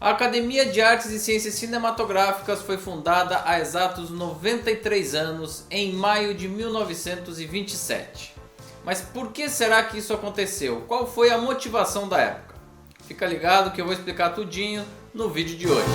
A Academia de Artes e Ciências Cinematográficas foi fundada há exatos 93 anos, em maio de 1927. Mas por que será que isso aconteceu? Qual foi a motivação da época? Fica ligado que eu vou explicar tudinho no vídeo de hoje.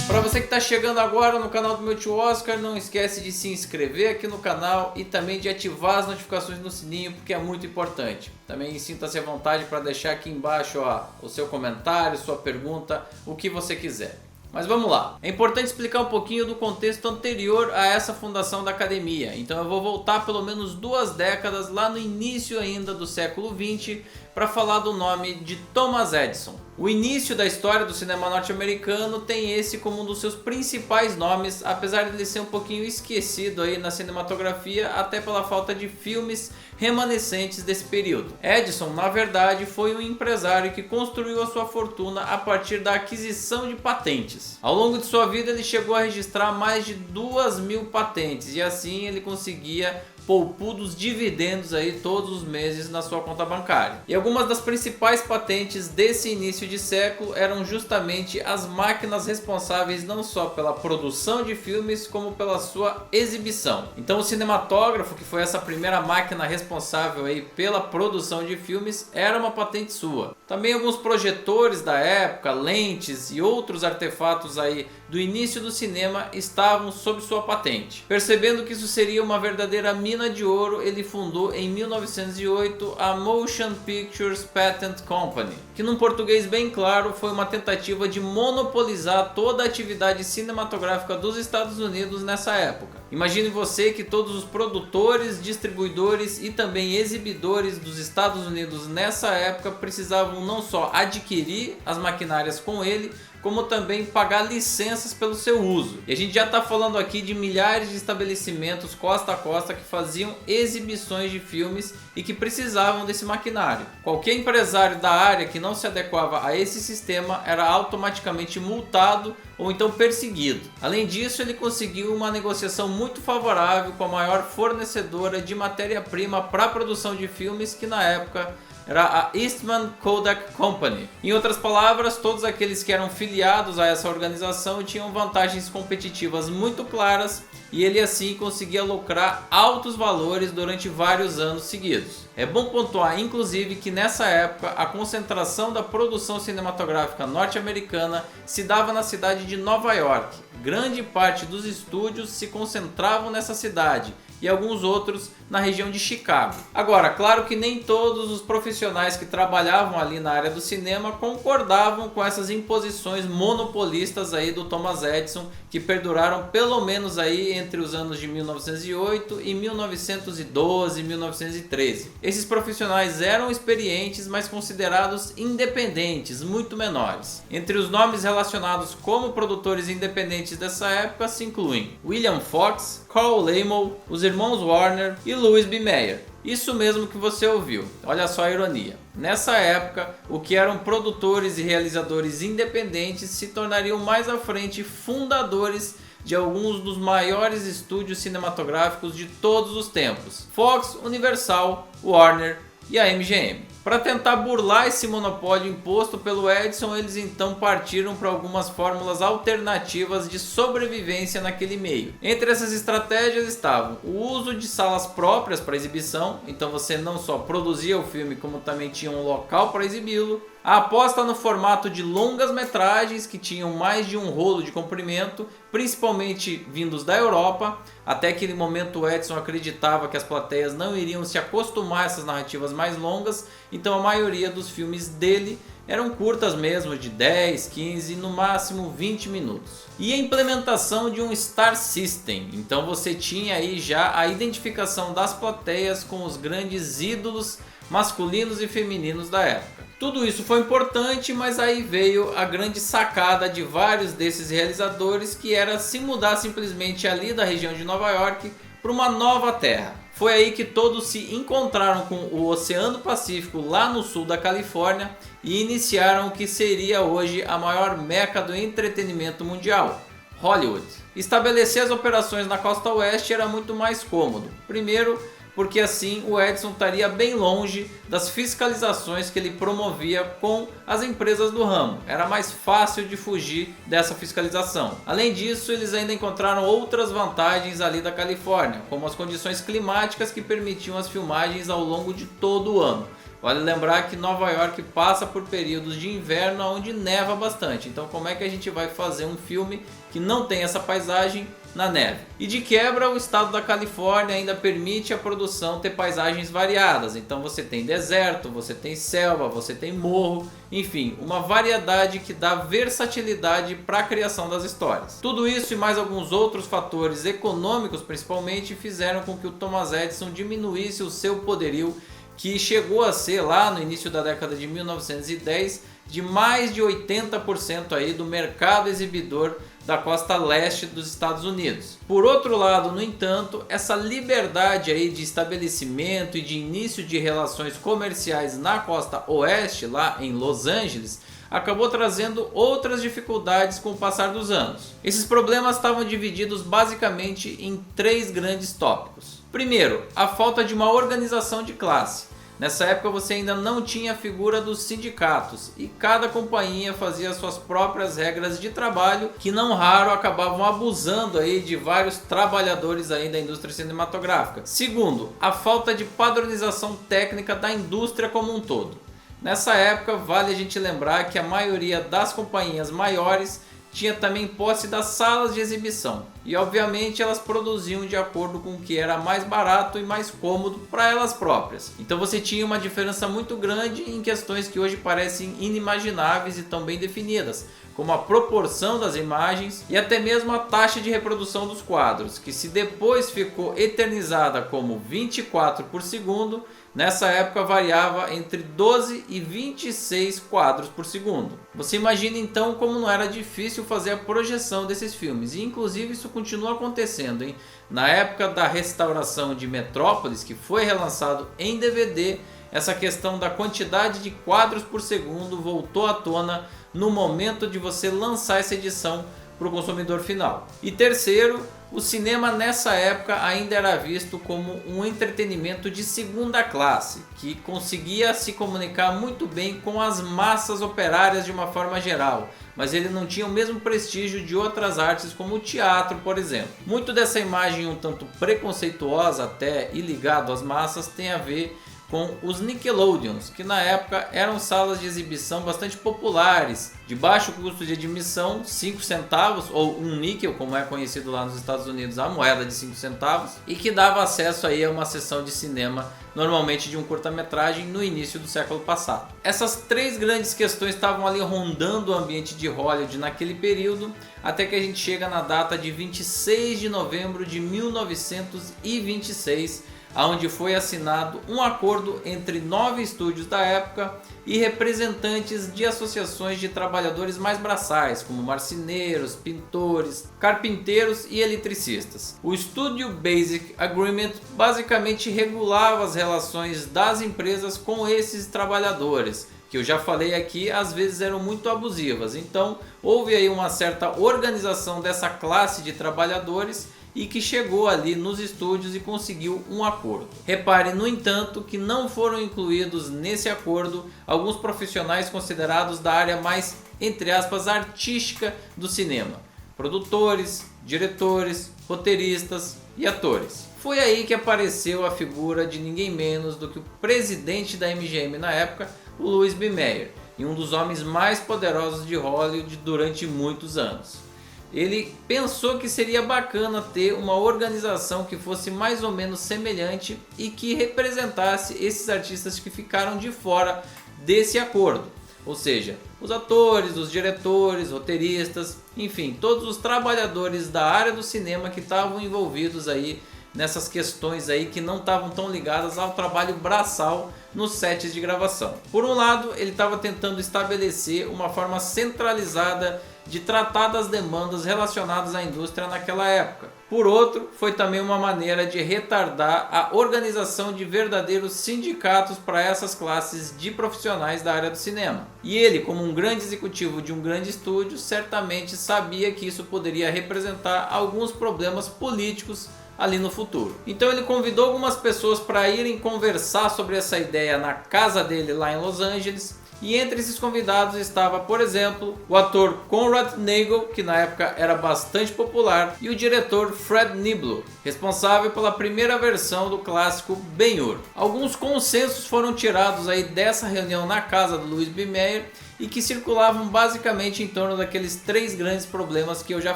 Para você que está chegando agora no canal do meu tio Oscar, não esquece de se inscrever aqui no canal e também de ativar as notificações no sininho, porque é muito importante. Também sinta-se à vontade para deixar aqui embaixo o seu comentário, sua pergunta, o que você quiser. Mas vamos lá. É importante explicar um pouquinho do contexto anterior a essa fundação da academia. Então eu vou voltar pelo menos 2 décadas lá no início ainda do século XX para falar do nome de Thomas Edison. O início da história do cinema norte-americano tem esse como um dos seus principais nomes, apesar de ele ser um pouquinho esquecido aí na cinematografia, até pela falta de filmes remanescentes desse período. Edison, na verdade, foi um empresário que construiu a sua fortuna a partir da aquisição de patentes. Ao longo de sua vida ele chegou a registrar mais de 2.000 patentes e assim ele conseguia poupudos dividendos aí todos os meses na sua conta bancária. E algumas das principais patentes desse início de século eram justamente as máquinas responsáveis não só pela produção de filmes, como pela sua exibição. Então o cinematógrafo, que foi essa primeira máquina responsável aí pela produção de filmes, era uma patente sua. Também alguns projetores da época, lentes e outros artefatos aí do início do cinema estavam sob sua patente. Percebendo que isso seria uma verdadeira mina de ouro, ele fundou em 1908 a Motion Pictures Patent Company, que num português bem claro foi uma tentativa de monopolizar toda a atividade cinematográfica dos Estados Unidos nessa época. Imagine você que todos os produtores, distribuidores e também exibidores dos Estados Unidos nessa época precisavam não só adquirir as maquinárias com ele, como também pagar licenças pelo seu uso. E a gente já está falando aqui de milhares de estabelecimentos costa a costa que faziam exibições de filmes e que precisavam desse maquinário. Qualquer empresário da área que não se adequava a esse sistema era automaticamente multado ou então perseguido. Além disso, ele conseguiu uma negociação muito favorável com a maior fornecedora de matéria-prima para a produção de filmes, que na época era a Eastman Kodak Company. Em outras palavras, todos aqueles que eram filiados a essa organização tinham vantagens competitivas muito claras e ele assim conseguia lucrar altos valores durante vários anos seguidos. É bom pontuar, inclusive, que nessa época a concentração da produção cinematográfica norte-americana se dava na cidade de Nova York. Grande parte dos estúdios se concentravam nessa cidade e alguns outros na região de Chicago. Agora, claro que nem todos os profissionais que trabalhavam ali na área do cinema concordavam com essas imposições monopolistas aí do Thomas Edison, que perduraram pelo menos aí entre os anos de 1908 e 1912, 1913. Esses profissionais eram experientes, mas considerados independentes, muito menores. Entre os nomes relacionados como produtores independentes dessa época se incluem William Fox, Carl Laemmle, os irmãos Warner e Louis B. Mayer. Isso mesmo que você ouviu, olha só a ironia. Nessa época, o que eram produtores e realizadores independentes se tornariam mais à frente fundadores de alguns dos maiores estúdios cinematográficos de todos os tempos: Fox, Universal, Warner e a MGM. Para tentar burlar esse monopólio imposto pelo Edison, eles então partiram para algumas fórmulas alternativas de sobrevivência naquele meio. Entre essas estratégias estavam o uso de salas próprias para exibição, então você não só produzia o filme, como também tinha um local para exibi-lo. A aposta no formato de longas metragens que tinham mais de um rolo de comprimento, principalmente vindos da Europa. Até aquele momento o Edison acreditava que as plateias não iriam se acostumar a essas narrativas mais longas, então a maioria dos filmes dele eram curtas mesmo, de 10, 15 e no máximo 20 minutos. E a implementação de um Star System, então você tinha aí já a identificação das plateias com os grandes ídolos masculinos e femininos da época. Tudo isso foi importante, mas aí veio a grande sacada de vários desses realizadores, que era se mudar simplesmente ali da região de Nova York para uma nova terra. Foi aí que todos se encontraram com o Oceano Pacífico lá no sul da Califórnia e iniciaram o que seria hoje a maior meca do entretenimento mundial, Hollywood. Estabelecer as operações na costa oeste era muito mais cômodo. Primeiro, porque assim o Edison estaria bem longe das fiscalizações que ele promovia com as empresas do ramo. Era mais fácil de fugir dessa fiscalização. Além disso, eles ainda encontraram outras vantagens ali da Califórnia, como as condições climáticas que permitiam as filmagens ao longo de todo o ano. Vale lembrar que Nova York passa por períodos de inverno onde neva bastante, então como é que a gente vai fazer um filme que não tem essa paisagem na neve? E de quebra, o estado da Califórnia ainda permite a produção ter paisagens variadas, então você tem deserto, você tem selva, você tem morro, enfim, uma variedade que dá versatilidade para a criação das histórias. Tudo isso e mais alguns outros fatores econômicos principalmente fizeram com que o Thomas Edison diminuísse o seu poderio, que chegou a ser lá no início da década de 1910 de mais de 80% aí do mercado exibidor da costa leste dos Estados Unidos. Por outro lado, no entanto, essa liberdade aí de estabelecimento e de início de relações comerciais na costa oeste, lá em Los Angeles, acabou trazendo outras dificuldades com o passar dos anos. Esses problemas estavam divididos basicamente em 3 grandes tópicos. Primeiro, a falta de uma organização de classe. Nessa época você ainda não tinha a figura dos sindicatos e cada companhia fazia suas próprias regras de trabalho que não raro acabavam abusando aí de vários trabalhadores aí da indústria cinematográfica. Segundo, a falta de padronização técnica da indústria como um todo. Nessa época vale a gente lembrar que a maioria das companhias maiores tinha também posse das salas de exibição e obviamente elas produziam de acordo com o que era mais barato e mais cômodo para elas próprias. Então você tinha uma diferença muito grande em questões que hoje parecem inimagináveis e tão bem definidas, como a proporção das imagens e até mesmo a taxa de reprodução dos quadros, que se depois ficou eternizada como 24 por segundo, nessa época variava entre 12 e 26 quadros por segundo. Você imagina então como não era difícil fazer a projeção desses filmes, e inclusive isso continua acontecendo, hein? Na época da restauração de Metrópolis, que foi relançado em DVD, essa questão da quantidade de quadros por segundo voltou à tona no momento de você lançar essa edição para o consumidor final. E terceiro, o cinema nessa época ainda era visto como um entretenimento de segunda classe, que conseguia se comunicar muito bem com as massas operárias de uma forma geral, mas ele não tinha o mesmo prestígio de outras artes como o teatro, por exemplo. Muito dessa imagem um tanto preconceituosa até e ligado às massas tem a ver com os Nickelodeons, que na época eram salas de exibição bastante populares, de baixo custo de admissão, 5 centavos ou 1 níquel, como é conhecido lá nos Estados Unidos, a moeda de 5 centavos, e que dava acesso aí a uma sessão de cinema, normalmente de um curta-metragem, no início do século passado. Essas 3 grandes questões estavam ali rondando o ambiente de Hollywood naquele período, até que a gente chega na data de 26 de novembro de 1926, onde foi assinado um acordo entre 9 estúdios da época e representantes de associações de trabalhadores mais braçais, como marceneiros, pintores, carpinteiros e eletricistas. O Studio Basic Agreement basicamente regulava as relações das empresas com esses trabalhadores, que eu já falei aqui, às vezes eram muito abusivas. Então houve aí uma certa organização dessa classe de trabalhadores e que chegou ali nos estúdios e conseguiu um acordo. Repare, no entanto, que não foram incluídos nesse acordo alguns profissionais considerados da área mais, entre aspas, artística do cinema. Produtores, diretores, roteiristas e atores. Foi aí que apareceu a figura de ninguém menos do que o presidente da MGM na época, o Louis B. Mayer, e um dos homens mais poderosos de Hollywood durante muitos anos. Ele pensou que seria bacana ter uma organização que fosse mais ou menos semelhante e que representasse esses artistas que ficaram de fora desse acordo. Ou seja, os atores, os diretores, roteiristas, enfim, todos os trabalhadores da área do cinema que estavam envolvidos aí nessas questões aí que não estavam tão ligadas ao trabalho braçal nos sets de gravação. Por um lado, ele estava tentando estabelecer uma forma centralizada de tratar das demandas relacionadas à indústria naquela época. Por outro, foi também uma maneira de retardar a organização de verdadeiros sindicatos para essas classes de profissionais da área do cinema. E ele, como um grande executivo de um grande estúdio, certamente sabia que isso poderia representar alguns problemas políticos ali no futuro. Então ele convidou algumas pessoas para irem conversar sobre essa ideia na casa dele lá em Los Angeles. E entre esses convidados estava, por exemplo, o ator Conrad Nagel, que na época era bastante popular, e o diretor Fred Niblo, responsável pela primeira versão do clássico Ben-Hur. Alguns consensos foram tirados aí dessa reunião na casa do Louis B. Mayer e que circulavam basicamente em torno daqueles 3 grandes problemas que eu já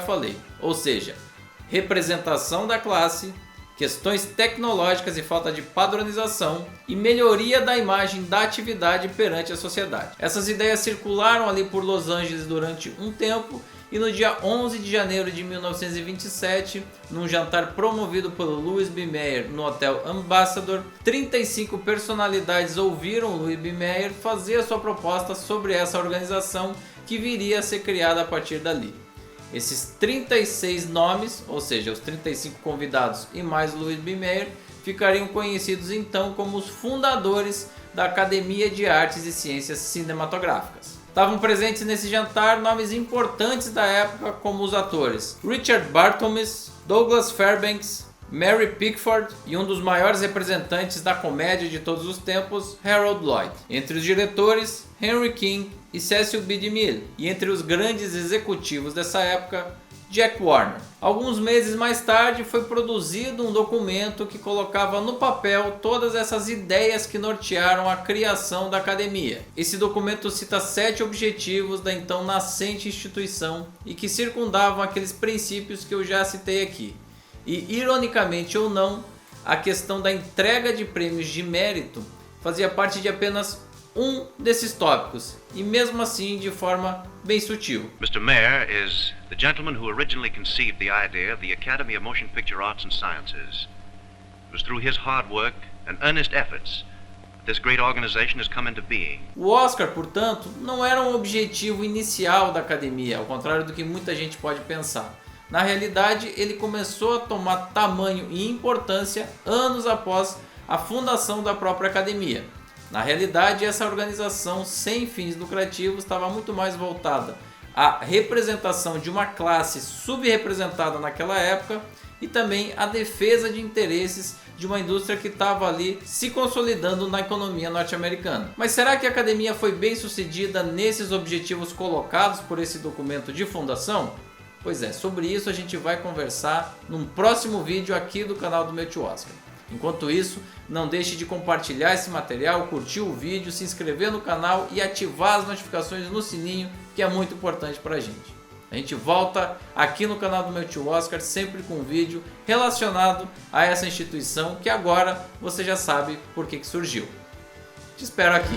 falei, ou seja, representação da classe, questões tecnológicas e falta de padronização e melhoria da imagem da atividade perante a sociedade. Essas ideias circularam ali por Los Angeles durante um tempo e no dia 11 de janeiro de 1927, num jantar promovido pelo Louis B. Mayer no Hotel Ambassador, 35 personalidades ouviram Louis B. Mayer fazer a sua proposta sobre essa organização que viria a ser criada a partir dali. Esses 36 nomes, ou seja, os 35 convidados e mais Louis B. Mayer, ficariam conhecidos então como os fundadores da Academia de Artes e Ciências Cinematográficas. Estavam presentes nesse jantar nomes importantes da época como os atores Richard Barthelmess, Douglas Fairbanks, Mary Pickford e um dos maiores representantes da comédia de todos os tempos, Harold Lloyd. Entre os diretores, Henry King e Cecil B. DeMille. E entre os grandes executivos dessa época, Jack Warner. Alguns meses mais tarde foi produzido um documento que colocava no papel todas essas ideias que nortearam a criação da academia. Esse documento cita 7 objetivos da então nascente instituição e que circundavam aqueles princípios que eu já citei aqui. E, ironicamente ou não, a questão da entrega de prêmios de mérito fazia parte de apenas um desses tópicos, e mesmo assim de forma bem sutil. Mr. Mayer is the gentleman who originally conceived the idea of the Academy of Motion Picture Arts and Sciences. It was through his hard work and earnest efforts that this great organization has come into being. O Oscar, portanto, não era um objetivo inicial da academia, ao contrário do que muita gente pode pensar. Na realidade, ele começou a tomar tamanho e importância anos após a fundação da própria academia. Na realidade, essa organização sem fins lucrativos estava muito mais voltada à representação de uma classe subrepresentada naquela época e também à defesa de interesses de uma indústria que estava ali se consolidando na economia norte-americana. Mas será que a academia foi bem sucedida nesses objetivos colocados por esse documento de fundação? Pois é, sobre isso a gente vai conversar num próximo vídeo aqui do canal do meu tio Oscar. Enquanto isso, não deixe de compartilhar esse material, curtir o vídeo, se inscrever no canal e ativar as notificações no sininho, que é muito importante para a gente. A gente volta aqui no canal do meu tio Oscar, sempre com um vídeo relacionado a essa instituição que agora você já sabe por que surgiu. Te espero aqui.